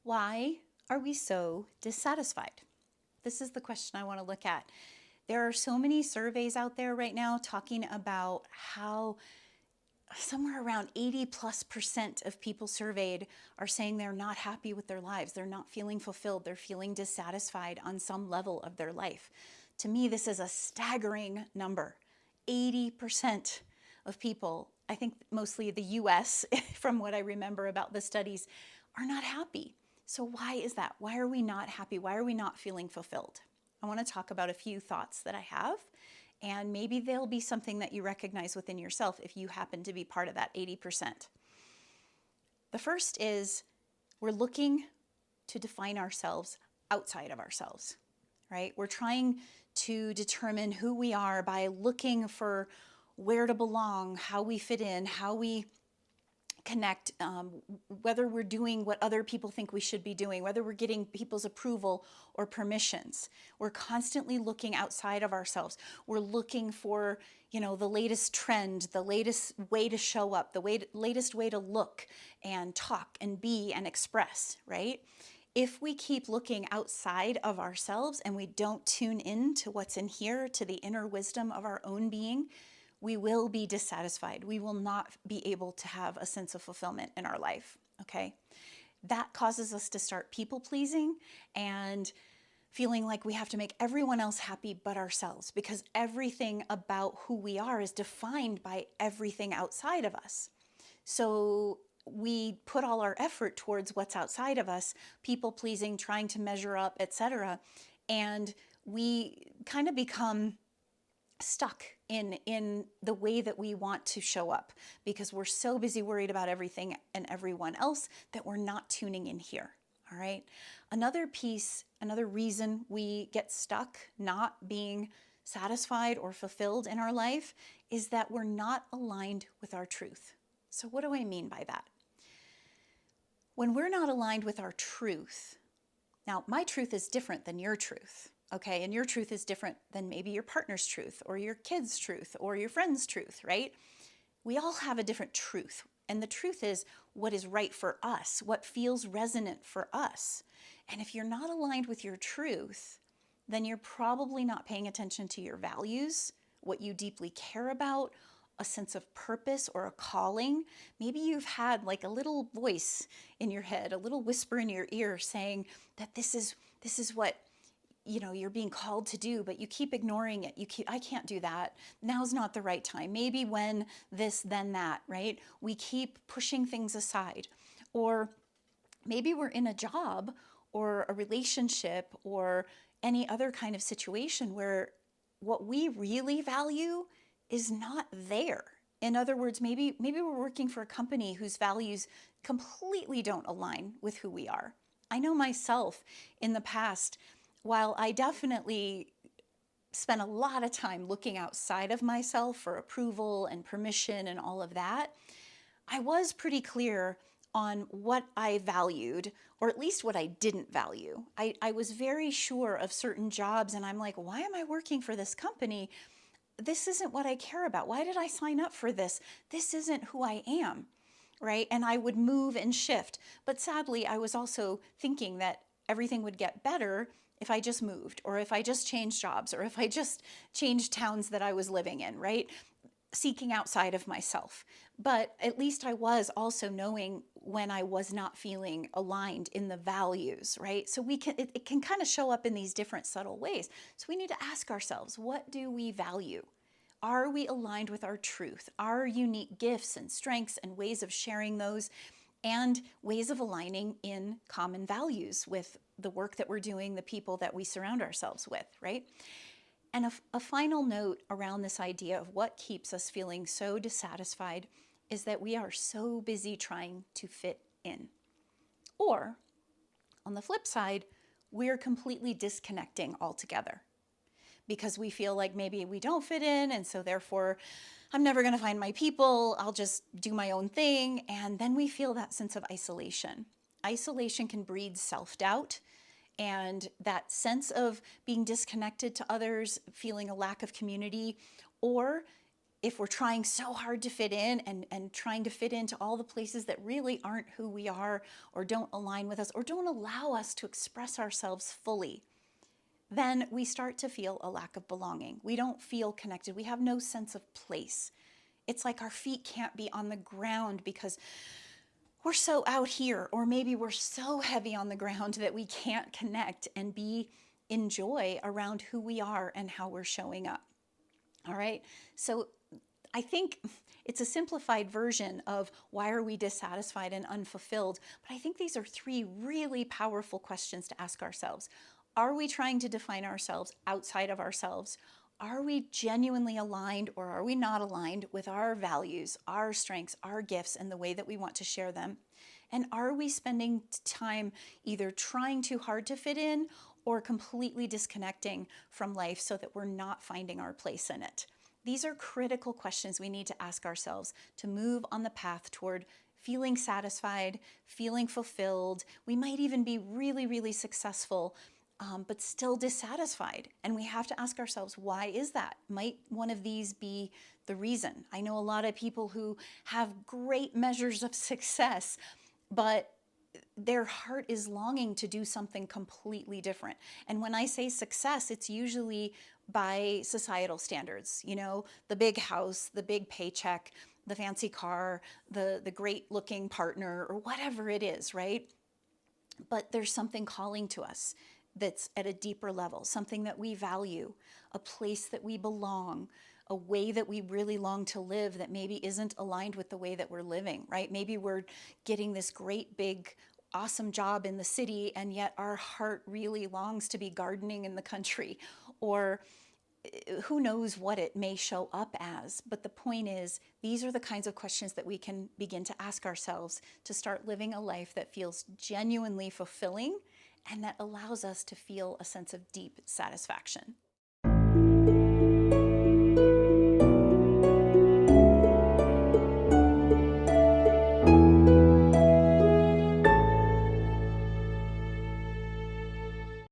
Why are we so dissatisfied? This is the question I want to look at. There are so many surveys out there right now talking about how somewhere around 80+% of people surveyed are saying they're not happy with their lives. They're not feeling fulfilled. They're feeling dissatisfied on some level of their life. To me, this is a staggering number. 80% of people, I think mostly the US, from what I remember about the studies, are not happy. So why is that? Why are we not happy? Why are we not feeling fulfilled? I want to talk about a few thoughts that I have, and maybe they'll be something that you recognize within yourself if you happen to be part of that 80%. The first is we're looking to define ourselves outside of ourselves, right? We're trying to determine who we are by looking for where to belong, how we fit in, how we connect, whether we're doing what other people think we should be doing, whether we're getting people's approval or permissions. We're constantly looking outside of ourselves. We're looking for, the latest trend, the latest way to show up, the latest way to look and talk and be and express, right? If we keep looking outside of ourselves and we don't tune in to what's in here, to the inner wisdom of our own being, we will be dissatisfied. We will not be able to have a sense of fulfillment in our life, okay? That causes us to start people pleasing and feeling like we have to make everyone else happy but ourselves, because everything about who we are is defined by everything outside of us. So we put all our effort towards what's outside of us, people pleasing, trying to measure up, etc. And we kind of become stuck in the way that we want to show up because we're so busy worried about everything and everyone else that we're not tuning in here. All right. Another reason we get stuck not being satisfied or fulfilled in our life is that we're not aligned with our truth. So what do I mean by that? When we're not aligned with our truth, now my truth is different than your truth. Okay, and your truth is different than maybe your partner's truth or your kid's truth or your friend's truth, right? We all have a different truth. And the truth is what is right for us, what feels resonant for us. And if you're not aligned with your truth, then you're probably not paying attention to your values, what you deeply care about, a sense of purpose or a calling. Maybe you've had like a little voice in your head, a little whisper in your ear saying that this is what you're being called to do, but you keep ignoring it. I can't do that. Now's not the right time. Maybe when this, then that, right? We keep pushing things aside. Or maybe we're in a job or a relationship or any other kind of situation where what we really value is not there. In other words, maybe we're working for a company whose values completely don't align with who we are. I know myself in the past, while I definitely spent a lot of time looking outside of myself for approval and permission and all of that, I was pretty clear on what I valued, or at least what I didn't value. I was very sure of certain jobs, and I'm like, why am I working for this company? This isn't what I care about. Why did I sign up for this? This isn't who I am, right? And I would move and shift. But sadly, I was also thinking that everything would get better if I just moved, or if I just changed jobs, or if I just changed towns that I was living in, right? Seeking outside of myself. But at least I was also knowing when I was not feeling aligned in the values, right? So it can kind of show up in these different subtle ways. So we need to ask ourselves, what do we value? Are we aligned with our truth, our unique gifts and strengths and ways of sharing those, and ways of aligning in common values with the work that we're doing, the people that we surround ourselves with, right? And a final note around this idea of what keeps us feeling so dissatisfied is that we are so busy trying to fit in. Or, on the flip side, we're completely disconnecting altogether because we feel like maybe we don't fit in, and so therefore I'm never going to find my people, I'll just do my own thing, and then we feel that sense of isolation. Isolation can breed self-doubt, and that sense of being disconnected to others, feeling a lack of community, or if we're trying so hard to fit in and trying to fit into all the places that really aren't who we are or don't align with us or don't allow us to express ourselves fully, then we start to feel a lack of belonging. We don't feel connected. We have no sense of place. It's like our feet can't be on the ground because we're so out here, or maybe we're so heavy on the ground that we can't connect and be in joy around who we are and how we're showing up. All right. So I think it's a simplified version of why are we dissatisfied and unfulfilled, but I think these are three really powerful questions to ask ourselves. Are we trying to define ourselves outside of ourselves? Are we genuinely aligned or are we not aligned with our values, our strengths, our gifts, and the way that we want to share them? And are we spending time either trying too hard to fit in or completely disconnecting from life so that we're not finding our place in it? These are critical questions we need to ask ourselves to move on the path toward feeling satisfied, feeling fulfilled. We might even be really, really successful, but still dissatisfied. And we have to ask ourselves, why is that? Might one of these be the reason? I know a lot of people who have great measures of success, but their heart is longing to do something completely different. And when I say success, it's usually by societal standards, the big house, the big paycheck, the fancy car, the great looking partner, or whatever it is, right? But there's something calling to us that's at a deeper level, something that we value, a place that we belong, a way that we really long to live that maybe isn't aligned with the way that we're living, right? Maybe we're getting this great big awesome job in the city and yet our heart really longs to be gardening in the country, or who knows what it may show up as. But the point is, these are the kinds of questions that we can begin to ask ourselves to start living a life that feels genuinely fulfilling and that allows us to feel a sense of deep satisfaction.